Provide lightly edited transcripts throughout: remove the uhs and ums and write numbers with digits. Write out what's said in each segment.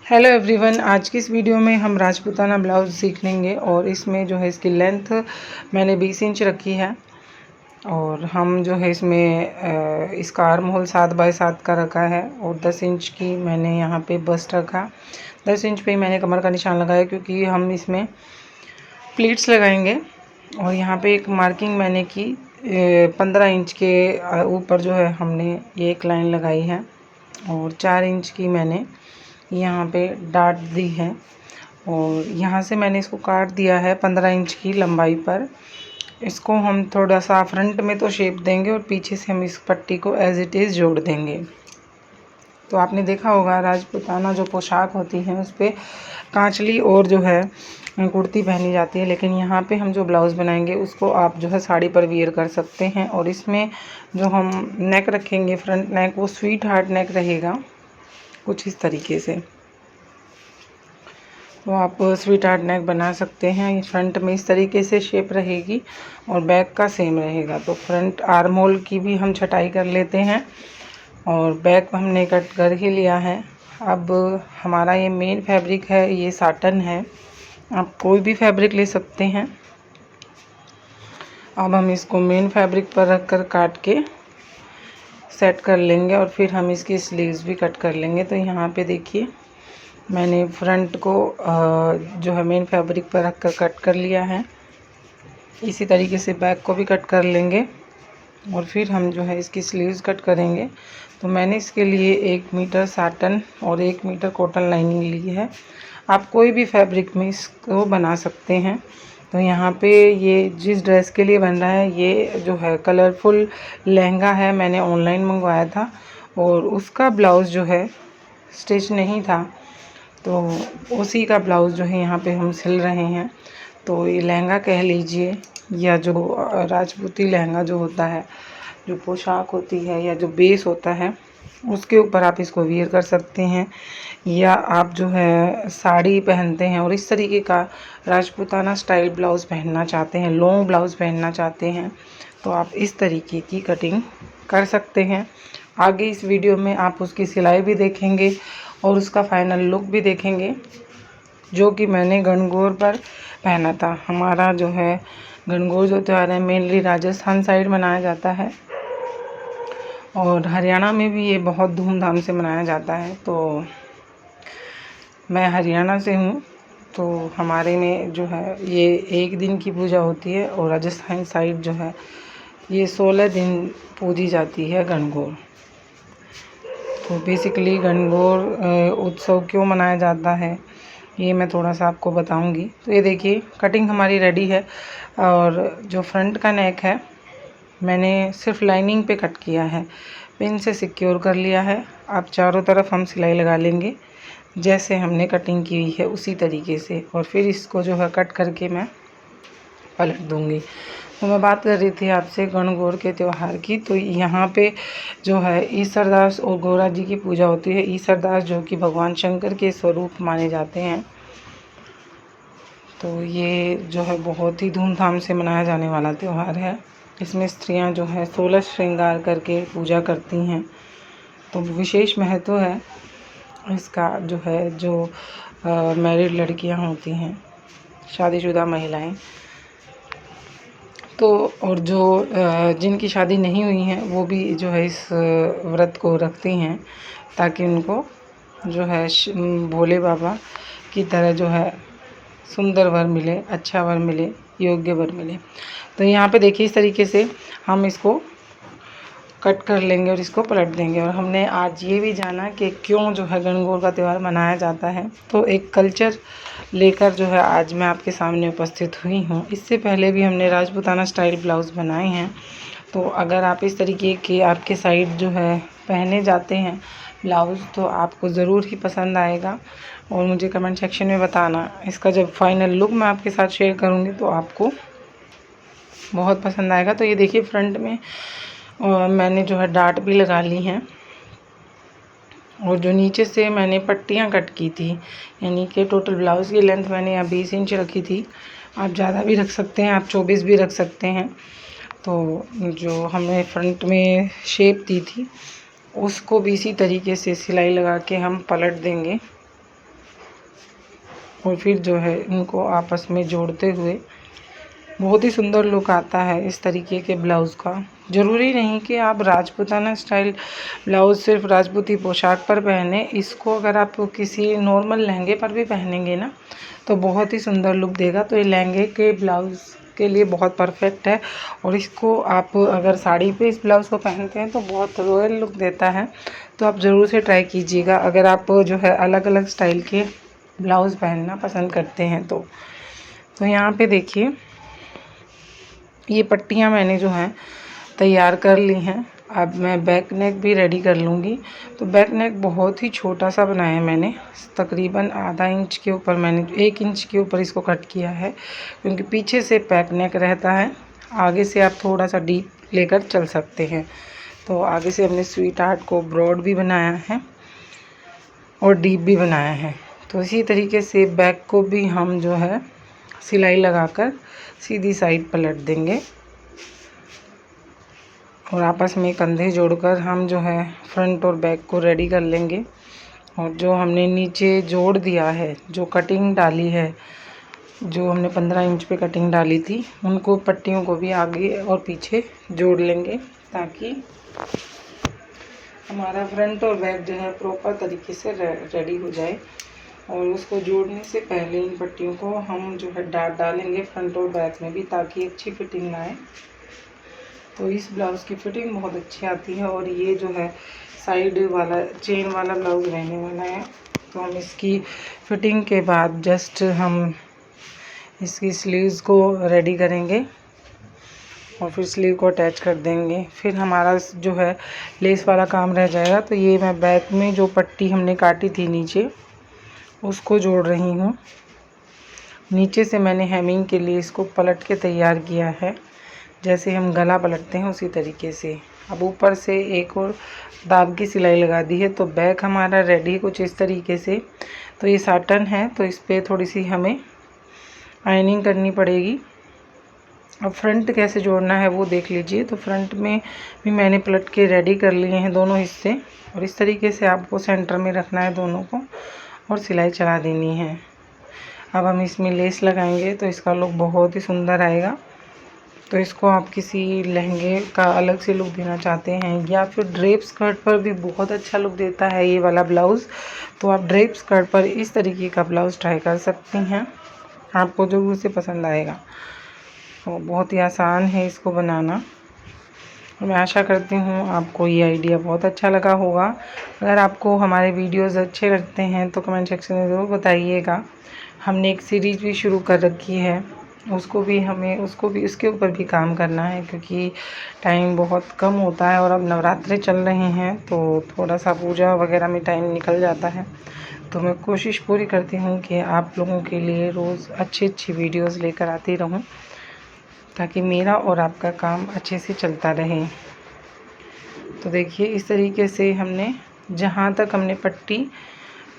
Hello everyone, आज की इस वीडियो में हम राजपूताना ब्लाउज़ सीख लेंगे और इसमें जो है इसकी लेंथ मैंने 20 इंच रखी है और हम जो है इसमें इसका आर्म होल 7 बाई 7 का रखा है और 10 इंच की मैंने यहाँ पे बस्ट रखा। 10 इंच पे मैंने कमर का निशान लगाया क्योंकि हम इसमें प्लीट्स लगाएंगे। और यहाँ पे एक मार्किंग मैंने की 15 इंच के ऊपर जो है हमने ये एक लाइन लगाई है और 4 इंच की मैंने यहाँ पे डाट दी है और यहाँ से मैंने इसको काट दिया है 15 इंच की लंबाई पर। इसको हम थोड़ा सा फ्रंट में तो शेप देंगे और पीछे से हम इस पट्टी को एज इट इज़ जोड़ देंगे। तो आपने देखा होगा राजपूताना जो पोशाक होती है उस पर कांचली और जो है कुर्ती पहनी जाती है, लेकिन यहाँ पे हम जो ब्लाउज़ बनाएंगे उसको आप जो है साड़ी पर वियर कर सकते हैं। और इसमें जो हम नेक रखेंगे, फ्रंट नेक, वो स्वीट हार्ट नेक रहेगा कुछ इस तरीके से। तो आप स्वीट हार्ट नेक बना सकते हैं। फ्रंट में इस तरीके से शेप रहेगी और बैक का सेम रहेगा। तो फ्रंट आर्म होल की भी हम छटाई कर लेते हैं और बैक हमने कट कर ही लिया है। अब हमारा ये मेन फैब्रिक है, ये साटन है, आप कोई भी फैब्रिक ले सकते हैं। अब हम इसको मेन फैब्रिक पर रख कर काट के सेट कर लेंगे और फिर हम इसकी स्लीव्स भी कट कर लेंगे। तो यहाँ पे देखिए मैंने फ्रंट को जो है मेन फैब्रिक पर रख कर कट कर लिया है। इसी तरीके से बैक को भी कट कर लेंगे और फिर हम जो है इसकी स्लीव्स कट करेंगे। तो मैंने इसके लिए 1 मीटर साटन और 1 मीटर कॉटन लाइनिंग ली है। आप कोई भी फैब्रिक में इसको बना सकते हैं। तो यहाँ पे ये जिस ड्रेस के लिए बन रहा है, ये जो है कलरफुल लहंगा है, मैंने ऑनलाइन मंगवाया था और उसका ब्लाउज़ जो है स्टिच नहीं था, तो उसी का ब्लाउज़ जो है यहाँ पे हम सिल रहे हैं। तो ये लहंगा कह लीजिए या जो राजपूती लहंगा जो होता है, जो पोशाक होती है या जो बेस होता है, उसके ऊपर आप इसको वियर कर सकते हैं। या आप जो है साड़ी पहनते हैं और इस तरीके का राजपूताना स्टाइल ब्लाउज़ पहनना चाहते हैं, लॉन्ग ब्लाउज़ पहनना चाहते हैं, तो आप इस तरीके की कटिंग कर सकते हैं। आगे इस वीडियो में आप उसकी सिलाई भी देखेंगे और उसका फाइनल लुक भी देखेंगे, जो कि मैंने गणगौर पर पहना था। हमारा जो है गणगौर जो त्यौहार है मेनली राजस्थान साइड मनाया जाता है और हरियाणा में भी ये बहुत धूमधाम से मनाया जाता है। तो मैं हरियाणा से हूँ, तो हमारे में जो है ये 1 दिन की पूजा होती है और राजस्थान साइड जो है ये 16 दिन पूजी जाती है गणगौर। तो बेसिकली गणगौर उत्सव क्यों मनाया जाता है ये मैं थोड़ा सा आपको बताऊंगी। तो ये देखिए कटिंग हमारी रेडी है और जो फ्रंट का नेक है मैंने सिर्फ लाइनिंग पे कट किया है, पिन से सिक्योर कर लिया है। अब चारों तरफ हम सिलाई लगा लेंगे जैसे हमने कटिंग की हुई है उसी तरीके से, और फिर इसको जो है कट करके मैं पलट दूंगी। तो मैं बात कर रही थी आपसे गणगौर के त्यौहार की। तो यहाँ पे जो है ईसरदास और गौरा जी की पूजा होती है। ईसरदास जो कि भगवान शंकर के स्वरूप माने जाते हैं। तो ये जो है बहुत ही धूमधाम से मनाया जाने वाला त्यौहार है। इसमें स्त्रियां जो है 16 श्रृंगार करके पूजा करती हैं। तो विशेष महत्व है इसका, जो है जो मैरिड लड़कियां होती हैं, शादीशुदा महिलाएं, तो और जो जिनकी शादी नहीं हुई है वो भी जो है इस व्रत को रखती हैं ताकि उनको जो है भोले बाबा की तरह जो है सुंदर वर मिले, अच्छा वर मिले, योग्य वर मिले। तो यहाँ पे देखिए इस तरीके से हम इसको कट कर लेंगे और इसको पलट देंगे। और हमने आज ये भी जाना कि क्यों जो है गणगौर का त्यौहार मनाया जाता है। तो एक कल्चर लेकर जो है आज मैं आपके सामने उपस्थित हुई हूँ। इससे पहले भी हमने राजपूताना स्टाइल ब्लाउज़ बनाए हैं। तो अगर आप इस तरीके के आपके साइड जो है पहने जाते हैं ब्लाउज़ तो आपको ज़रूर ही पसंद आएगा और मुझे कमेंट सेक्शन में बताना। इसका जब फाइनल लुक मैं आपके साथ शेयर करूँगी तो आपको बहुत पसंद आएगा। तो ये देखिए फ्रंट में और मैंने जो है डाट भी लगा ली हैं और जो नीचे से मैंने पट्टियाँ कट की थी, यानी कि टोटल ब्लाउज़ की लेंथ मैंने यहाँ 20 इंच रखी थी। आप ज़्यादा भी रख सकते हैं, आप 24 भी रख सकते हैं। तो जो हमने फ्रंट में शेप दी थी उसको भी इसी तरीके से सिलाई लगा के हम पलट देंगे और फिर जो है इनको आपस में जोड़ते हुए बहुत ही सुंदर लुक आता है इस तरीके के ब्लाउज़ का। ज़रूरी नहीं कि आप राजपूताना स्टाइल ब्लाउज़ सिर्फ राजपूती पोशाक पर पहने, इसको अगर आप किसी नॉर्मल लहंगे पर भी पहनेंगे ना तो बहुत ही सुंदर लुक देगा। तो ये लहंगे के ब्लाउज़ के लिए बहुत परफेक्ट है। और इसको आप अगर साड़ी पे इस ब्लाउज़ को पहनते हैं तो बहुत रॉयल लुक देता है। तो आप ज़रूर से ट्राई कीजिएगा अगर आप जो है अलग अलग स्टाइल के ब्लाउज़ पहनना पसंद करते हैं तो यहाँ पे देखिए ये पट्टियाँ मैंने जो हैं तैयार कर ली हैं। अब मैं बैक नेक भी रेडी कर लूँगी। तो बैक नेक बहुत ही छोटा सा बनाया है मैंने, तकरीबन आधा इंच के ऊपर, मैंने 1 इंच के ऊपर इसको कट किया है क्योंकि पीछे से बैक नेक रहता है, आगे से आप थोड़ा सा डीप लेकर चल सकते हैं। तो आगे से हमने स्वीट हार्ट को ब्रॉड भी बनाया है और डीप भी बनाया है। तो इसी तरीके से बैक को भी हम जो है सिलाई लगाकर सीधी साइड पलट देंगे और आपस में कंधे जोड़कर हम जो है फ्रंट और बैक को रेडी कर लेंगे। और जो हमने नीचे जोड़ दिया है, जो कटिंग डाली है, जो हमने 15 इंच पे कटिंग डाली थी, उनको पट्टियों को भी आगे और पीछे जोड़ लेंगे ताकि हमारा फ्रंट और बैक जो है प्रॉपर तरीके से रेडी हो जाए। और उसको जोड़ने से पहले इन पट्टियों को हम जो है डाट डालेंगे फ्रंट और बैक में भी ताकि अच्छी फिटिंग आए। तो इस ब्लाउज़ की फिटिंग बहुत अच्छी आती है और ये जो है साइड वाला चेन वाला ब्लाउज़ रहने वाला है। तो हम इसकी फिटिंग के बाद जस्ट हम इसकी स्लीव्स को रेडी करेंगे और फिर स्लीव को अटैच कर देंगे। फिर हमारा जो है लेस वाला काम रह जाएगा। तो ये मैं बैक में जो पट्टी हमने काटी थी नीचे, उसको जोड़ रही हूँ। नीचे से मैंने हेमिंग के लिए इसको पलट के तैयार किया है, जैसे हम गला पलटते हैं उसी तरीके से। अब ऊपर से एक और दाब की सिलाई लगा दी है। तो बैक हमारा रेडी कुछ इस तरीके से। तो ये साटन है तो इस पर थोड़ी सी हमें आयनिंग करनी पड़ेगी। अब फ्रंट कैसे जोड़ना है वो देख लीजिए। तो फ्रंट में भी मैंने पलट के रेडी कर लिए हैं दोनों हिस्से और इस तरीके से आपको सेंटर में रखना है दोनों को और सिलाई चला देनी है। अब हम इसमें लेस लगाएंगे तो इसका लुक बहुत ही सुंदर आएगा। तो इसको आप किसी लहंगे का अलग से लुक देना चाहते हैं या फिर ड्रेप स्कर्ट पर भी बहुत अच्छा लुक देता है ये वाला ब्लाउज़। तो आप ड्रेप स्कर्ट पर इस तरीके का ब्लाउज़ ट्राई कर सकती हैं, आपको ज़रूर से पसंद आएगा। तो बहुत ही आसान है इसको बनाना। मैं आशा करती हूँ आपको ये आइडिया बहुत अच्छा लगा होगा। अगर आपको हमारे वीडियोस अच्छे लगते हैं तो कमेंट सेक्शन में ज़रूर बताइएगा। हमने एक सीरीज़ भी शुरू कर रखी है, उसको भी उसके ऊपर भी काम करना है क्योंकि टाइम बहुत कम होता है और अब नवरात्रे चल रहे हैं तो थोड़ा सा पूजा वगैरह में टाइम निकल जाता है। तो मैं कोशिश पूरी करती हूँ कि आप लोगों के लिए रोज़ अच्छी वीडियोज़ लेकर आती रहूँ ताकि मेरा और आपका काम अच्छे से चलता रहे। तो देखिए इस तरीके से हमने जहाँ तक हमने पट्टी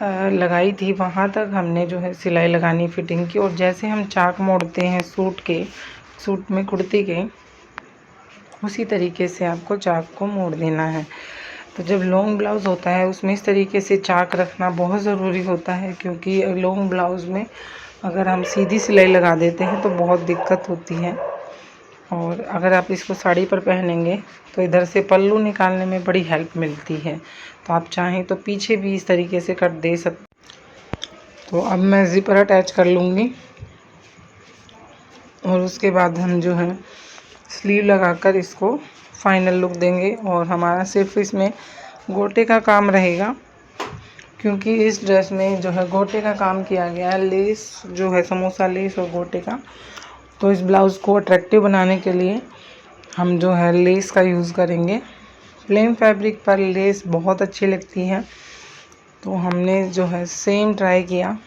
लगाई थी वहाँ तक हमने जो है सिलाई लगानी फिटिंग की। और जैसे हम चाक मोड़ते हैं सूट में कुर्ती के, उसी तरीके से आपको चाक को मोड़ देना है। तो जब लॉन्ग ब्लाउज़ होता है उसमें इस तरीके से चाक रखना बहुत ज़रूरी होता है क्योंकि लॉन्ग ब्लाउज़ में अगर हम सीधी सिलाई लगा देते हैं तो बहुत दिक्कत होती है। और अगर आप इसको साड़ी पर पहनेंगे तो इधर से पल्लू निकालने में बड़ी हेल्प मिलती है। तो आप चाहें तो पीछे भी इस तरीके से कट दे सकते। तो अब मैं ज़िपर अटैच कर लूँगी और उसके बाद हम जो है स्लीव लगाकर इसको फाइनल लुक देंगे। और हमारा सिर्फ इसमें गोटे का काम रहेगा क्योंकि इस ड्रेस में जो है गोटे का काम किया गया है, लेस जो है समोसा लेस और गोटे का। तो इस ब्लाउज़ को अट्रैक्टिव बनाने के लिए हम जो है लेस का यूज़ करेंगे। प्लेन फैब्रिक पर लेस बहुत अच्छी लगती है तो हमने जो है सेम ट्राई किया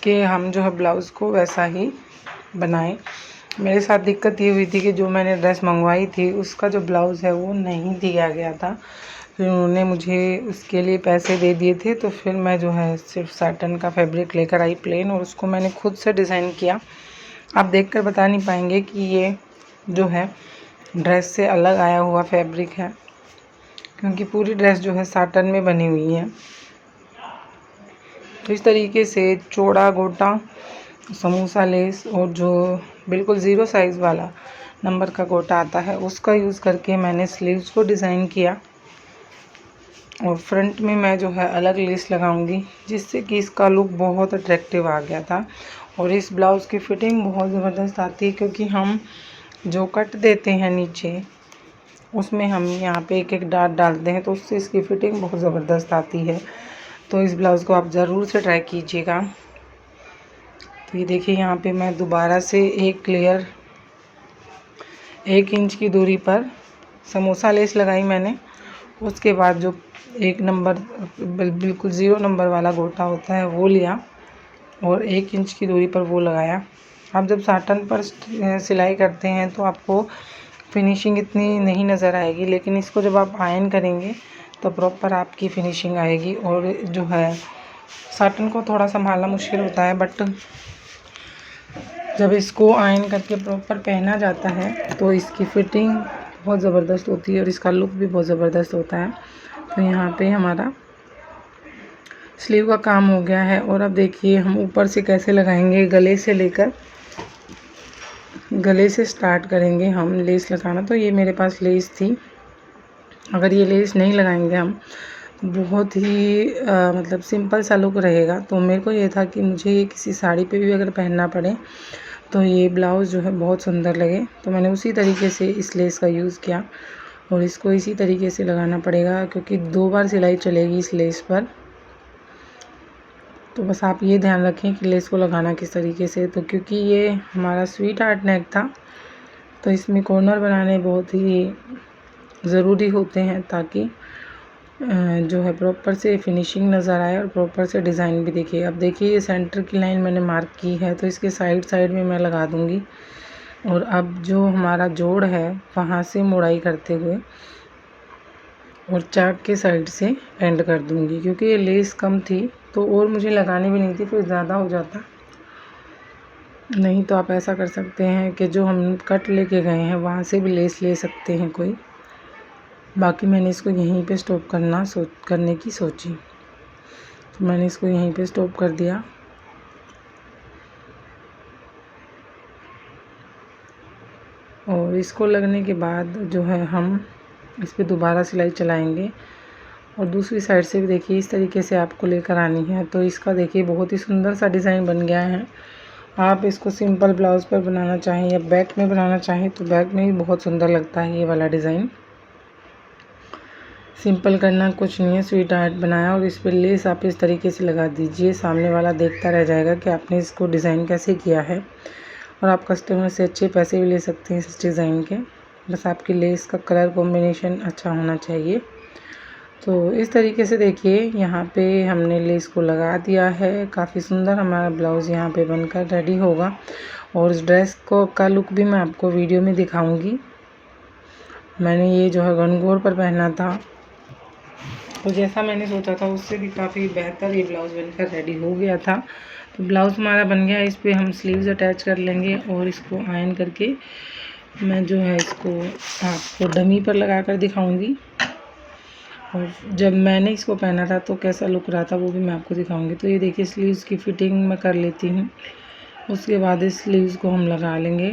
कि हम जो है ब्लाउज़ को वैसा ही बनाएं। मेरे साथ दिक्कत ये हुई थी कि जो मैंने ड्रेस मंगवाई थी उसका जो ब्लाउज़ है वो नहीं दिया गया था। फिर उन्होंने मुझे उसके लिए पैसे दे दिए थे तो फिर मैं जो है सिर्फ साटन का फैब्रिक लेकर आई प्लेन और उसको मैंने खुद से डिज़ाइन किया। आप देखकर बता नहीं पाएंगे कि ये जो है ड्रेस से अलग आया हुआ फैब्रिक है क्योंकि पूरी ड्रेस जो है साटन में बनी हुई है। तो इस तरीके से चौड़ा गोटा समोसा लेस और जो बिल्कुल ज़ीरो साइज़ वाला नंबर का गोटा आता है उसका यूज़ करके मैंने स्लीव्स को डिज़ाइन किया। और फ्रंट में मैं जो है अलग लेस लगाऊंगी, जिससे कि इसका लुक बहुत अट्रैक्टिव आ गया था। और इस ब्लाउज़ की फ़िटिंग बहुत ज़बरदस्त आती है, क्योंकि हम जो कट देते हैं नीचे उसमें हम यहाँ पे एक एक डाट डालते हैं, तो उससे इसकी फ़िटिंग बहुत ज़बरदस्त आती है। तो इस ब्लाउज़ को आप ज़रूर से ट्राई कीजिएगा। तो ये देखिए, यहाँ पे मैं दोबारा से एक लेयर 1 इंच की दूरी पर समोसा लेस लगाई मैंने। उसके बाद जो एक नंबर बिल्कुल 0 नंबर वाला गोटा होता है वो लिया और 1 इंच की दूरी पर वो लगाया। आप जब साटन पर सिलाई करते हैं तो आपको फिनिशिंग इतनी नहीं नज़र आएगी, लेकिन इसको जब आप आयन करेंगे तो प्रॉपर आपकी फिनिशिंग आएगी। और जो है साटन को थोड़ा संभालना मुश्किल होता है, बट जब इसको आयन करके प्रॉपर पहना जाता है तो इसकी फ़िटिंग बहुत ज़बरदस्त होती है और इसका लुक भी बहुत ज़बरदस्त होता है। तो यहाँ पे हमारा स्लीव का काम हो गया है। और अब देखिए हम ऊपर से कैसे लगाएंगे, गले से लेकर गले से स्टार्ट करेंगे हम लेस लगाना। तो ये मेरे पास लेस थी, अगर ये लेस नहीं लगाएंगे हम बहुत ही मतलब सिंपल सा लुक रहेगा। तो मेरे को ये था कि मुझे ये किसी साड़ी पे भी अगर पहनना पड़े तो ये ब्लाउज़ जो है बहुत सुंदर लगे। तो मैंने उसी तरीके से इस लेस का यूज़ किया और इसको इसी तरीके से लगाना पड़ेगा, क्योंकि 2 बार सिलाई चलेगी इस लेस पर। तो बस आप ये ध्यान रखें कि लेस को लगाना किस तरीके से। तो क्योंकि ये हमारा स्वीट हार्ट नेक था तो इसमें कॉर्नर बनाने बहुत ही ज़रूरी होते हैं, ताकि जो है प्रॉपर से फिनिशिंग नज़र आए और प्रॉपर से डिज़ाइन भी दिखे। अब देखिए ये सेंटर की लाइन मैंने मार्क की है, तो इसके साइड साइड में मैं लगा दूँगी। और अब जो हमारा जोड़ है वहाँ से मोड़ाई करते हुए और चाक के साइड से एंड कर दूँगी, क्योंकि ये लेस कम थी तो और मुझे लगानी भी नहीं थी, फिर ज़्यादा हो जाता। नहीं तो आप ऐसा कर सकते हैं कि जो हम कट लेके गए हैं वहाँ से भी लेस ले सकते हैं कोई। बाकी मैंने इसको यहीं पे स्टॉप करने की सोची, तो मैंने इसको यहीं पे स्टॉप कर दिया। और इसको लगने के बाद जो है हम इस पर दोबारा सिलाई चलाएंगे और दूसरी साइड से भी देखिए इस तरीके से आपको लेकर आनी है। तो इसका देखिए बहुत ही सुंदर सा डिज़ाइन बन गया है। आप इसको सिंपल ब्लाउज़ पर बनाना चाहें या बैक में बनाना चाहें तो बैक में भी बहुत सुंदर लगता है ये वाला डिज़ाइन। सिंपल करना कुछ नहीं है, स्वीट हार्ट बनाया और इस पर लेस आप इस तरीके से लगा दीजिए, सामने वाला देखता रह जाएगा कि आपने इसको डिज़ाइन कैसे किया है। और आप कस्टमर से अच्छे पैसे भी ले सकते हैं इस डिज़ाइन के, बस आपकी लेस का कलर कॉम्बिनेशन अच्छा होना चाहिए। तो इस तरीके से देखिए यहाँ पे हमने लेस को लगा दिया है। काफ़ी सुंदर हमारा ब्लाउज़ यहाँ पे बनकर रेडी होगा और इस ड्रेस को का लुक भी मैं आपको वीडियो में दिखाऊंगी। मैंने ये जो है गनगौर पर पहना था, तो जैसा मैंने सोचा था उससे भी काफ़ी बेहतर ये ब्लाउज़ बनकर रेडी हो गया था। तो ब्लाउज़ हमारा बन गया, इस पर हम स्लीव्स अटैच कर लेंगे और इसको आयन करके मैं जो है इसको आपको डमी पर लगा कर दिखाऊंगी। और जब मैंने इसको पहना था तो कैसा लुक रहा था वो भी मैं आपको दिखाऊंगी। तो ये देखिए स्लीव्स की फ़िटिंग मैं कर लेती हूँ, उसके बाद इस स्लीव्स को हम लगा लेंगे।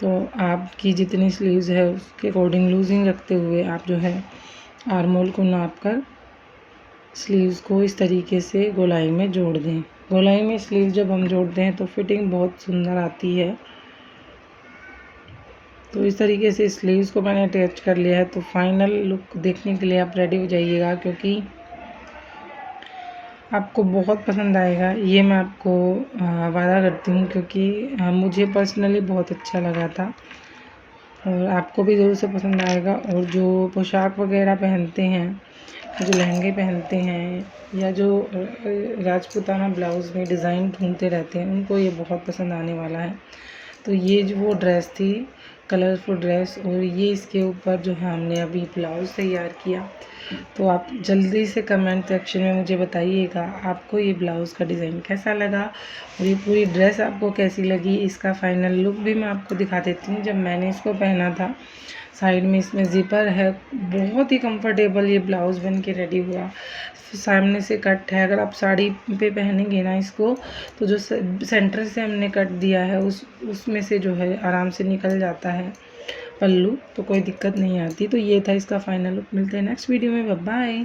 तो आपकी जितनी स्लीव्स है उसके अकॉर्डिंग लूजिंग रखते हुए आप जो है आर्मोल को नाप कर स्लीव्स को इस तरीके से गोलाई में जोड़ दें। गोलाई में स्लीव जब हम जोड़ते हैं तो फिटिंग बहुत सुंदर आती है। तो इस तरीके से स्लीव्स को मैंने अटैच कर लिया है। तो फाइनल लुक देखने के लिए आप रेडी हो जाइएगा, क्योंकि आपको बहुत पसंद आएगा, ये मैं आपको वादा करती हूँ, क्योंकि मुझे पर्सनली बहुत अच्छा लगा था और आपको भी ज़रूर से पसंद आएगा। और जो पोशाक वगैरह पहनते हैं, जो लहंगे पहनते हैं या जो राजपूताना ब्लाउज़ में डिज़ाइन ढूंढते रहते हैं उनको ये बहुत पसंद आने वाला है। तो ये जो वो ड्रेस थी कलरफुल ड्रेस, और ये इसके ऊपर जो है हमने अभी ब्लाउज़ तैयार किया। तो आप जल्दी से कमेंट सेक्शन में मुझे बताइएगा आपको ये ब्लाउज़ का डिज़ाइन कैसा लगा और ये पूरी ड्रेस आपको कैसी लगी। इसका फाइनल लुक भी मैं आपको दिखा देती हूँ। जब मैंने इसको पहना था साइड में इसमें ज़िपर है। बहुत ही कंफर्टेबल ये ब्लाउज़ बन के रेडी हुआ। सामने से कट है, अगर आप साड़ी पे पहनेंगे ना इसको तो जो सेंटर से हमने कट दिया है उसमें से जो है आराम से निकल जाता है पल्लू, तो कोई दिक्कत नहीं आती। तो ये था इसका फाइनल लुक। मिलते हैं नेक्स्ट वीडियो में, बाय बाय।